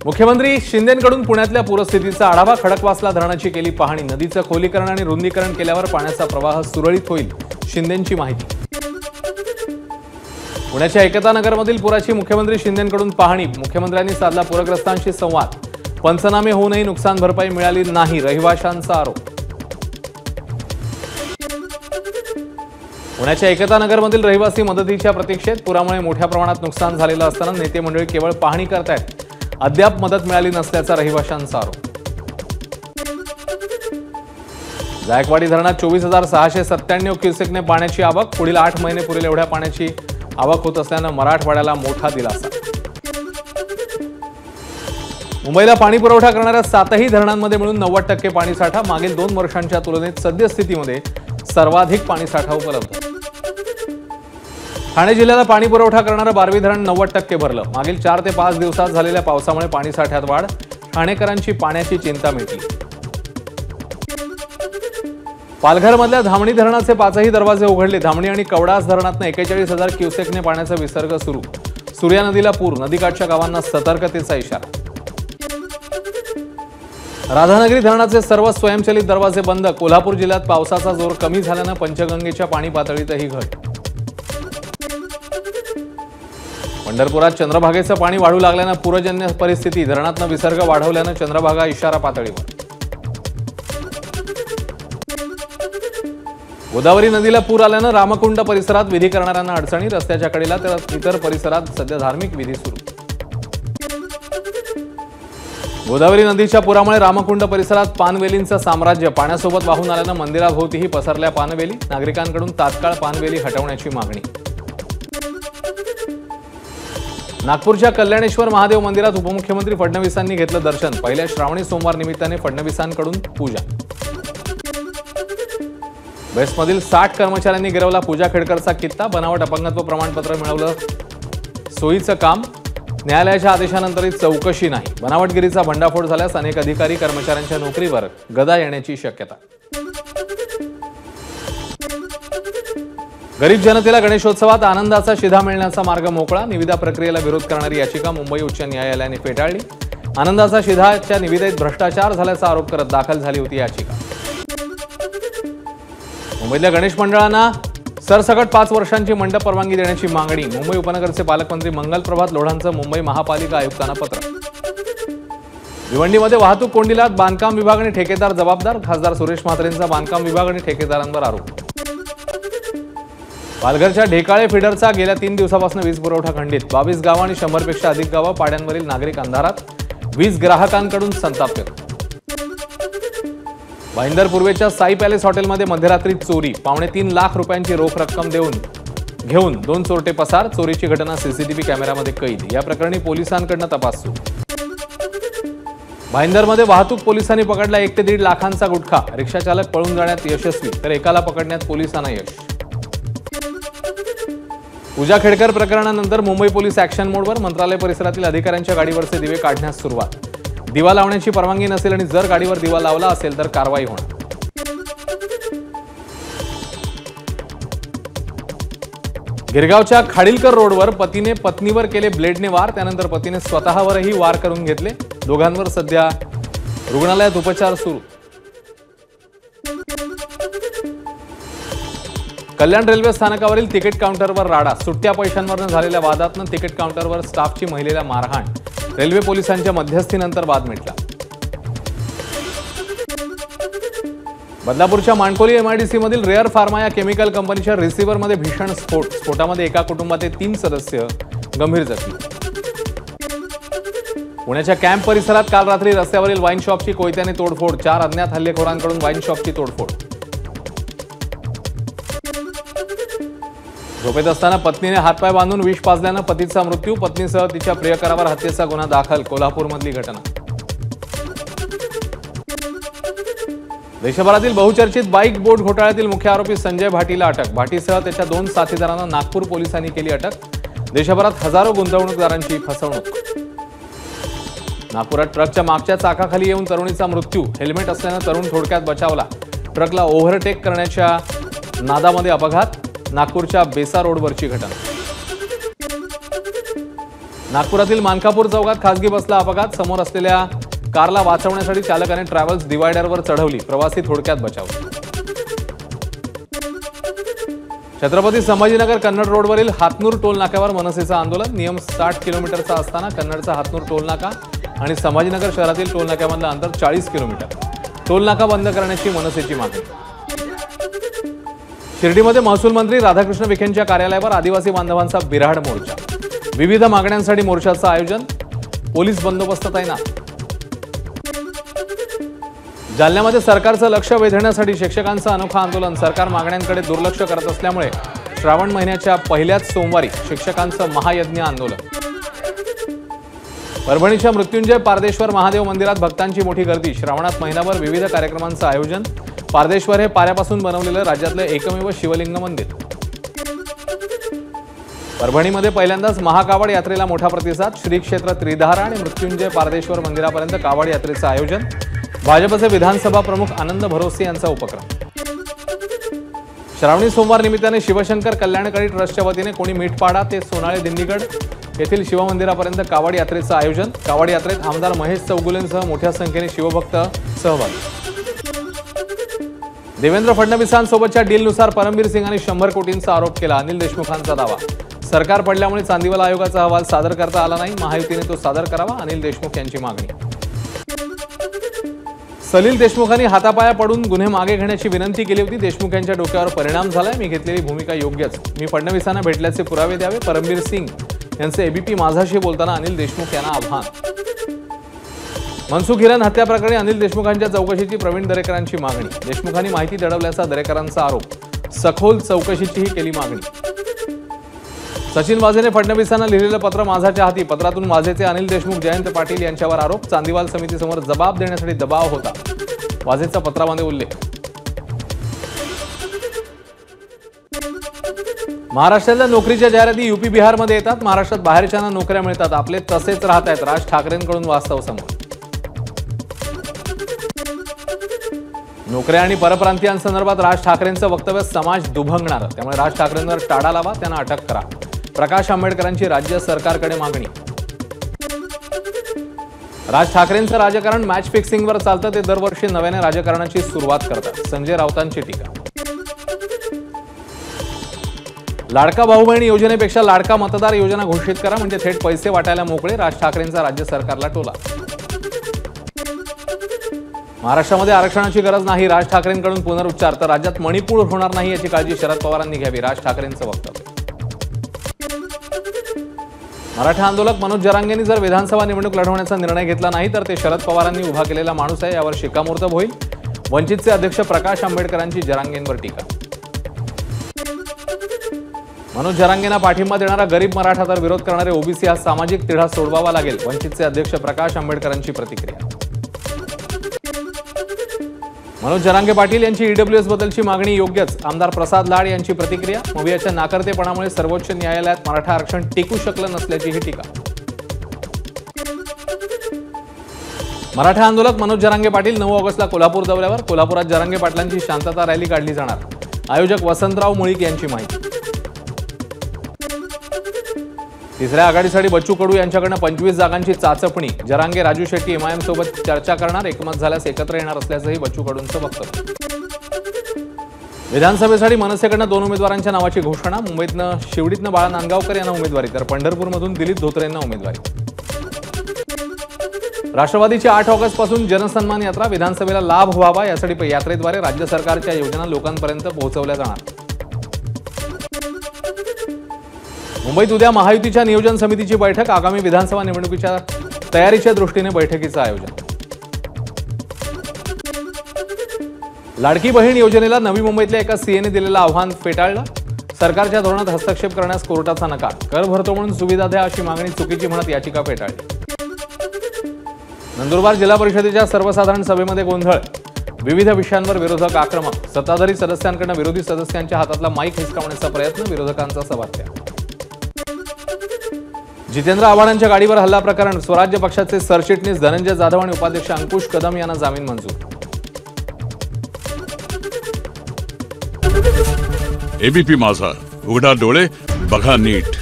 मुख्यमंत्री शिंदेंकडून पुण्यातल्या पूरस्थितीचा आढावा. खडकवासला धरणाची केली पाहणी. नदीचं खोलीकरण आणि रुंदीकरण केल्यावर पाण्याचा प्रवाह सुरळीत होईल, शिंदेंची माहिती. पुण्याच्या एकता नगरमधील पुराची मुख्यमंत्री शिंदेंकडून पाहणी. मुख्यमंत्र्यांनी साधला पूरग्रस्तांशी संवाद. पंचनामे होऊनही नुकसान भरपाई मिळाली नाही, रहिवाशांचा आरोप. पुण्याच्या एकता नगरमधील रहिवासी मदतीच्या प्रतीक्षेत. पुरामुळे मोठ्या प्रमाणात नुकसान झालेलं असताना नेते मंडळी केवळ पाहणी करतायत. अद्याप मदत मिळाली नसल्याचा रहिवाशांचा आरोप. जायकवाडी धरणात 24,697 क्युसेकने पाण्याची आवक. पुढील 8 महिने पुरेल एवढ्या पाण्याची आवक होत असल्यानं मराठवाड्याला मोठा दिलासा. मुंबईला पाणी पुरवठा करणाऱ्या 7ही धरणांमध्ये मिळून 90% पाणीसाठा. मागील 2 वर्षांच्या तुलनेत सद्यस्थितीमध्ये सर्वाधिक पाणीसाठा उपलब्ध. ठाणे जिल्ह्याला पाणी पुरवठा करणारं बारवी धरण 90% भरलं. मागील 4 ते 5 दिवसात झालेल्या पावसामुळे पाणीसाठ्यात वाढ. ठाणेकरांची पाण्याची चिंता मिटली. पालघरमधल्या धामणी धरणाचे 5ही दरवाजे उघडले. धामणी आणि कवडास धरणातून 41,000 क्युसेकने पाण्याचा विसर्ग सुरू. सूर्या नदीला पूर. नदीकाठच्या गावांना सतर्कतेचा इशारा. राधानगरी धरणाचे सर्व स्वयंचलित दरवाजे बंद. कोल्हापूर जिल्ह्यात पावसाचा जोर कमी झाल्यानं पंचगंगेच्या पाणी पातळीतही घट. पंढरपुरात चंद्रभागेचं पाणी वाढू लागल्यानं पूरजन्य परिस्थिती. धरणातनं विसर्ग वाढवल्यानं चंद्रभागा इशारा पातळीवर. गोदावरी नदीला पूर आल्यानं रामकुंड परिसरात विधी करणाऱ्यांना अडचणी. रस्त्याच्या कडेला तर इतर परिसरात सध्या धार्मिक विधी सुरू. गोदावरी नदीच्या पुरामुळे रामकुंड परिसरात पानवेलींचं साम्राज्य. पाण्यासोबत वाहून आल्यानं मंदिराभोवतीही पसरल्या पानवेली. नागरिकांकडून तात्काळ पानवेली हटवण्याची मागणी. नागपूरच्या कल्याणेश्वर महादेव मंदिरात उपमुख्यमंत्री फडणवीसांनी घेतलं दर्शन. पहिल्या श्रावणी सोमवार निमित्ताने फडणवीसांकडून पूजा. बेस्टमधील 60 कर्मचाऱ्यांनी गिरवला पूजा खेडकरचा कित्ता. बनावट अपंगत्व प्रमाणपत्र मिळवलं सोयीचं काम. न्यायालयाच्या आदेशानंतरही चौकशी नाही. बनावटगिरीचा भंडाफोड झाल्यास अनेक अधिकारी कर्मचाऱ्यांच्या नोकरीवर गदा येण्याची शक्यता. गरीब जनतेला गणेशोत्सवात आनंदाचा शिधा मिळण्याचा मार्ग मोकळा. निविदा प्रक्रियेला विरोध करणारी याचिका मुंबई उच्च न्यायालयाने फेटाळली. आनंदाचा शिधाच्या निविदेत भ्रष्टाचार झाल्याचा आरोप करत दाखल झाली होती याचिका. मुंबईतल्या गणेश मंडळांना सरसकट 5 वर्षांची मंडप परवानगी देण्याची मागणी. मुंबई उपनगरचे पालकमंत्री मंगल प्रभात लोढांचं मुंबई महापालिका आयुक्तांना पत्र. भिवंडीमध्ये वाहतूक कोंडीला बांधकाम विभाग आणि ठेकेदार जबाबदार. खासदार सुरेश म्हात्रेंचा बांधकाम विभाग आणि ठेकेदारांवर आरोप. पालघरच्या ढेकाळे फिडरचा गेल्या 3 दिवसापासून वीज पुरवठा खंडित. 22 गावं आणि 100पेक्षा अधिक गावं. पाड्यांवरील नागरिक अंधारात. वीज ग्राहकांकडून संताप व्यक्त. भाईंदर पूर्वेच्या साई पॅलेस हॉटेलमध्ये मध्यरात्री चोरी. 3.25 लाख रुपयांची रोख रक्कम घेऊन 2 चोरटे पसार. चोरीची घटना सीसीटीव्ही कॅमेऱ्यामध्ये कैद. या प्रकरणी पोलिसांकडून तपास सुरू. भाईंदरमध्ये वाहतूक पोलिसांनी पकडला 1 ते 1.5 लाखांचा गुटखा. रिक्षाचालक पळून जाण्यात यशस्वी तर एकाला पकडण्यात पोलिसांना यश. पूजा खेडकर प्रकरणानंतर मुंबई पोलीस ऍक्शन मोडवर. मंत्रालय परिसरातील अधिकाऱ्यांच्या गाडीवरचे दिवे काढण्यास सुरुवात. दिवा लावण्याची परवानगी नसेल आणि जर गाडीवर दिवा लावला असेल तर कारवाई होणार. गिरगावच्या खाडीलकर रोडवर पतीने पत्नीवर केले ब्लेडने वार. त्यानंतर पतीने स्वतःवरही वार करून घेतले. दोघांवर सध्या रुग्णालयात उपचार सुरू. कल्याण रेल्वे स्थानकावरील तिकीट काउंटरवर राडा. सुट्ट्या पैशांवरून झालेल्या वादातनं तिकीट काउंटरवर स्टाफची महिलेला मारहाण. रेल्वे पोलिसांच्या मध्यस्थीनंतर वाद मिटला. बदलापूरच्या माणकोली MIDC मधील रेअर फार्मा या केमिकल कंपनीच्या रिसिव्हरमध्ये भीषण स्फोट. स्फोटामध्ये एका कुटुंबातील 3 सदस्य गंभीर जखमी. पुण्याच्या कॅम्प परिसरात काल रात्री रस्त्यावरील वाईन शॉपची कोयत्याने तोडफोड. 4 अज्ञात हल्लेखोरांकडून वाईन शॉपची तोडफोड. झोपेत असताना पत्नीने हातपाय बांधून विष पाजल्यानं पतीचा मृत्यू. पत्नीसह तिच्या प्रियकरावर हत्येचा गुन्हा दाखल. कोल्हापूरमधली घटना. देशभरातील बहुचर्चित बाईक बोट घोटाळ्यातील मुख्य आरोपी संजय भाटीला अटक. भाटीसह त्याच्या 2 साथीदारांना नागपूर पोलिसांनी केली अटक. देशभरात हजारो गुंतवणूकदारांची फसवणूक. नागपुरात ट्रकच्या मागच्या चाकाखाली येऊन तरुणीचा मृत्यू. हेल्मेट असल्यानं तरुण थोडक्यात बचावला. ट्रकला ओव्हरटेक करण्याच्या नादामध्ये अपघात. नागपूरच्या बेसा रोडवरची घटना. नागपुरातील मानकापूर चौकात खासगी बसला अपघात. समोर असलेल्या कारला वाचवण्यासाठी चालकाने ट्रॅव्हल्स डिवायडरवर चढवली. प्रवासी थोडक्यात बचावले. छत्रपती संभाजीनगर कन्नड रोडवरील हातनूर टोल नाक्यावर मनसेचं आंदोलन. नियम 60 किलोमीटरचा असताना कन्नडचा हातनूर टोल नाका आणि संभाजीनगर शहरातील टोल नाक्यामधलं अंतर 40 किलोमीटर. टोल नाका बंद करण्याची मनसेची मागणी. शिर्डीमध्ये महसूल मंत्री राधाकृष्ण विखेंच्या कार्यालयावर आदिवासी बांधवांचा बिऱ्हाड मोर्चा. विविध मागण्यांसाठी मोर्चाचं आयोजन. पोलीस बंदोबस्त तैनात. जालन्यामध्ये सरकारचं लक्ष वेधण्यासाठी शिक्षकांचं अनोखं आंदोलन. सरकार मागण्यांकडे दुर्लक्ष करत असल्यामुळे श्रावण महिन्याच्या पहिल्याच सोमवारी शिक्षकांचं महायज्ञ आंदोलन. परभणीच्या मृत्युंजय पारदेश्वर महादेव मंदिरात भक्तांची मोठी गर्दी. श्रावणात महिनाभर विविध कार्यक्रमांचं आयोजन. पारदेश्वर हे पाऱ्यापासून बनवलेलं राज्यातलं एकमेव शिवलिंग मंदिर. परभणीमध्ये पहिल्यांदाच महाकावड यात्रेला मोठा प्रतिसाद. श्री क्षेत्र त्रिधारा आणि मृत्युंजय पारदेश्वर मंदिरापर्यंत कावड यात्रेचं आयोजन. भाजपचे विधानसभा प्रमुख आनंद भरोसे यांचा उपक्रम. श्रावणी सोमवार निमित्ताने शिवशंकर कल्याणकारी ट्रस्टच्या वतीने कोणी मीठपाडा ते सोनाळे दिंडीगड येथील शिवमंदिरापर्यंत कावड यात्रेचं आयोजन. कावड यात्रेत आमदार महेश चौगुलेंसह मोठ्या संख्येने शिवभक्त सहभागी. देवेंद्र फडणवीसांसोबतच्या डीलनुसार परमबीर सिंग यांनी 100 कोटींचा आरोप केला. अनिल देशमुखांचा दावा. सरकार पडल्यामुळे चांदीवाला आयोगाचा अहवाल सादर करता आला नाही. महायुतीने तो सादर करावा. अनिल देशमुख यांची मागणी. सलील देशमुखांनी हातापाया पडून गुन्हे मागे घेण्याची विनंती केली होती. देशमुख यांच्या डोक्यावर परिणाम झालाय. मी घेतलेली भूमिका योग्यच. मी फडणवीसांना भेटल्याचे पुरावे द्यावे. परमबीर सिंग यांचे एबीपी माझाशी बोलताना अनिल देशमुख यांना आव्हान. मनसुख हिरेन हत्या प्रकरणी अनिल देशमुखांच्या चौकशीची प्रवीण दरेकरांची मागणी. देशमुखांनी माहिती दडवल्याचा दरेकरांचा आरोप. सखोल चौकशीचीही केली मागणी. सचिन वाझेने फडणवीसांना लिहिलेलं पत्र माझाच्या हाती. पत्रातून वाझेचे अनिल देशमुख जयंत पाटील यांच्यावर आरोप. चांदीवाल समितीसमोर जबाब देण्यासाठी दबाव होता. वाझेचा पत्रामध्ये उल्लेख. महाराष्ट्रातल्या नोकरीच्या जाहिराती यूपी बिहारमध्ये येतात. महाराष्ट्रात बाहेरच्यांना नोकऱ्या मिळतात. आपले तसेच राहत आहेत. राज ठाकरेंकडून वास्तव समोर. नोकऱ्या आणि परप्रांतीयांसंदर्भात राज ठाकरेंचं वक्तव्य समाज दुभंगणार. त्यामुळे राज ठाकरेंवर टाळा लावा. त्यांना अटक करा. प्रकाश आंबेडकरांची राज्य सरकारकडे मागणी. राज ठाकरेंचं राजकारण मॅच फिक्सिंगवर चालतं. ते दरवर्षी नव्याने राजकारणाची सुरुवात करतात. संजय राऊतांची टीका. लाडका भाऊ बहीण योजनेपेक्षा लाडका मतदार योजना घोषित करा म्हणजे थेट पैसे वाटायला मोकळे. राज ठाकरेंचा राज्य सरकारला टोला. महाराष्ट्रामध्ये आरक्षणाची गरज नाही. राज ठाकरेंकडून पुनरुच्चार. तर राज्यात मणिपूर होणार नाही याची काळजी शरद पवारांनी घ्यावी. राज ठाकरेंचं वक्तव्य. मराठा आंदोलक मनोज जरांगेंनी जर विधानसभा निवडणूक लढवण्याचा निर्णय घेतला नाही तर ते शरद पवारांनी उभा केलेला माणूस आहे. यावर शिक्कामोर्तब होईल. वंचितचे अध्यक्ष प्रकाश आंबेडकरांची जरांगेंवर टीका. मनोज जरांगेंना पाठिंबा देणारा गरीब मराठा तर विरोध करणारे ओबीसी हा सामाजिक तिढा सोडवावा लागेल. वंचितचे अध्यक्ष प्रकाश आंबेडकरांची प्रतिक्रिया. मनोज जरांगे पाटील यांची ईडब्ल्यूएस बद्दलची मागणी योग्यच. आमदार प्रसाद लाड यांची प्रतिक्रिया. मवियाच्या नाकर्तेपणामुळे सर्वोच्च न्यायालयात मराठा आरक्षण टिकू शकलं नसल्याची ही टीका. मराठा आंदोलक मनोज जरांगे पाटील 9 ऑगस्टला कोल्हापूर दौऱ्यावर. कोल्हापुरात जरांगे पाटलांची शांतता रॅली काढली जाणार. आयोजक वसंतराव मुळीक यांची माहिती. तिसऱ्या आघाडीसाठी बच्चू कडू यांच्याकडनं 25 जागांची चाचपणी. जरांगे राजू शेट्टी एमआयएम सोबत चर्चा करणार. एकमत झाल्यास एकत्र येणार असल्याचंही बच्चू कडूंचं वक्तव्य. विधानसभेसाठी मनसेकडनं 2 उमेदवारांच्या नावाची घोषणा. मुंबईतनं शिवडीतनं बाळा नांदगावकर यांना उमेदवारी तर पंढरपूरमधून दिलीप धोत्रेंना उमेदवारी. राष्ट्रवादीची 8 ऑगस्ट पासून जनसन्मान यात्रा. विधानसभेला लाभ व्हावा यासाठी यात्रेद्वारे राज्य सरकारच्या योजना लोकांपर्यंत पोहोचवल्या जाणार. मुंबईत उद्या महायुतीच्या नियोजन समितीची बैठक. आगामी विधानसभा निवडणुकीच्या तयारीच्या दृष्टीने बैठकीचं आयोजन. लाडकी बहीण योजनेला नवी मुंबईतल्या एका सीएने दिलेलं आव्हान फेटाळलं. सरकारच्या धोरणात हस्तक्षेप करण्यास कोर्टाचा नकार. कर भरतो म्हणून सुविधा द्या अशी मागणी चुकीची म्हणत याचिका फेटाळली. नंदुरबार जिल्हा परिषदेच्या सर्वसाधारण सभेमध्ये गोंधळ. विविध विषयांवर विरोधक आक्रमक. सत्ताधारी सदस्यांकडून विरोधी सदस्यांच्या हातातला माईक हिसकावण्याचा प्रयत्न. विरोधकांचा सभात्याग. जितेंद्र आव्हाडांच्या गाडीवर हल्ला प्रकरण. स्वराज्य पक्षाचे सरचिटणीस धनंजय जाधव आणि उपाध्यक्ष अंकुश कदम यांना जामीन मंजूर. एबीपी माझा, उघडा डोळे बघा नीट.